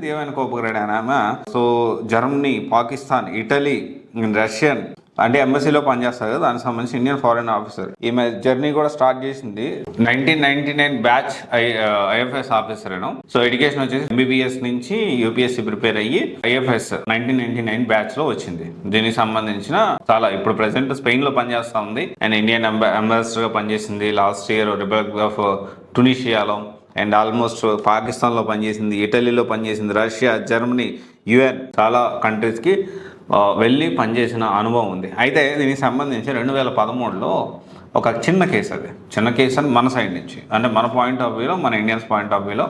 దేవానికి కోపగరాడు ఆమె. So Germany, Pakistan, Italy, Russian అంటే ఎంబసీలో పనిచేస్తారు కదా, దానికి సంబంధించి ఇండియన్ ఫారెన్ ఆఫీసర్. ఈమె జర్నీ కూడా స్టార్ట్ చేసింది 1999 batch IFS officer. So education వచ్చేసి ఎంబీబీఎస్ నుంచి యూపీఎస్సీ ప్రిపేర్ అయ్యి ఐఎఫ్ఎస్ 1999 బ్యాచ్ లో వచ్చింది. దీనికి సంబంధించిన చాలా ఇప్పుడు ప్రెసెంట్ స్పెయిన్ లో పనిచేస్తా ఉంది అండ్ ఇండియన్ అంబాసిడర్ గా పనిచేసింది. లాస్ట్ ఇయర్ రిపబ్లిక్ ఆఫ్ టునీషియాలో అండ్ ఆల్మోస్ట్ పాకిస్తాన్లో పనిచేసింది, ఇటలీలో పనిచేసింది, రష్యా, జర్మనీ, యుఎన్ చాలా కంట్రీస్కి వెళ్ళి పనిచేసిన అనుభవం ఉంది. అయితే దీనికి సంబంధించి 2013లో ఒక చిన్న కేసు, అది చిన్న కేసు అని మన సైడ్ నుంచి, అంటే మన పాయింట్ ఆఫ్ వ్యూలో, మన ఇండియన్స్ పాయింట్ ఆఫ్ వ్యూలో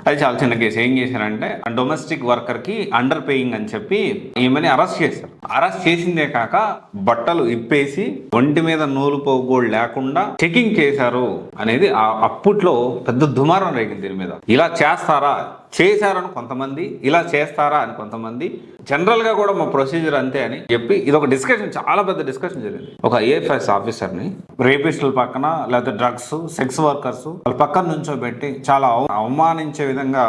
అది చాలా చిన్న కేసు. ఏం చేశారంటే డొమెస్టిక్ వర్కర్కి అండర్ పేయింగ్ అని చెప్పి ఈమెని అరెస్ట్ చేశారు. అరెస్ట్ చేసిందే కాక బట్టలు ఇప్పేసి ఒంటి మీద నూలు పోగోళ్ళు లేకుండా చెకింగ్ చేశారు అనేది అప్పట్లో పెద్ద దుమారం రేగింది దీని మీద. ఇలా చేశారని కొంతమంది, ఇలా చేస్తారా అని కొంతమంది, జనరల్గా కూడా మా ప్రొసీజర్ అంతే అని చెప్పి ఇది ఒక డిస్కషన్, చాలా పెద్ద డిస్కషన్ జరిగింది. ఒక ఏఎఫ్ఎస్ ఆఫీసర్ని రేపిస్టుల పక్కన లేకపోతే డ్రగ్స్, సెక్స్ వర్కర్స్ వాళ్ళ పక్కన నుంచోబెట్టి చాలా అవమానించే విధంగా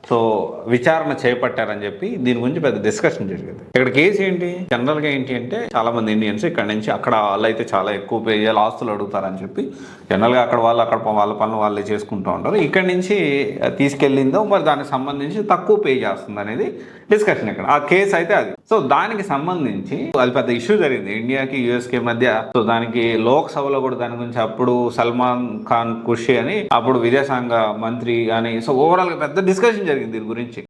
సో విచారణ చేపట్టారని చెప్పి దీని గురించి పెద్ద డిస్కషన్ జరిగింది. ఇక్కడ కేసు ఏంటి, జనరల్గా ఏంటి అంటే చాలా మంది ఇండియన్స్ ఇక్కడ నుంచి అక్కడ వాళ్ళు అయితే చాలా ఎక్కువ పే చేయాలి, ఆస్తులు అడుగుతారని చెప్పి జనరల్గా అక్కడ వాళ్ళ పనులు వాళ్ళే చేసుకుంటూ ఉంటారు. ఇక్కడ నుంచి తీసుకెళ్ళిందో మరి దానికి సంబంధించి తక్కువ పే చేస్తుంది అనేది డిస్కషన్ ఇక్కడ. ఆ కేసు అయితే అది. సో దానికి సంబంధించి అది పెద్ద ఇష్యూ జరిగింది ఇండియాకి యుఎస్కి మధ్య. సో దానికి లోక్సభలో కూడా దాని గురించి అప్పుడు సల్మాన్ ఖాన్ ఖుర్షీ అని అప్పుడు విదేశాంగ మంత్రి అని, సో ఓవరాల్ గా పెద్ద డిస్కషన్ జరిగింది దీని గురించి.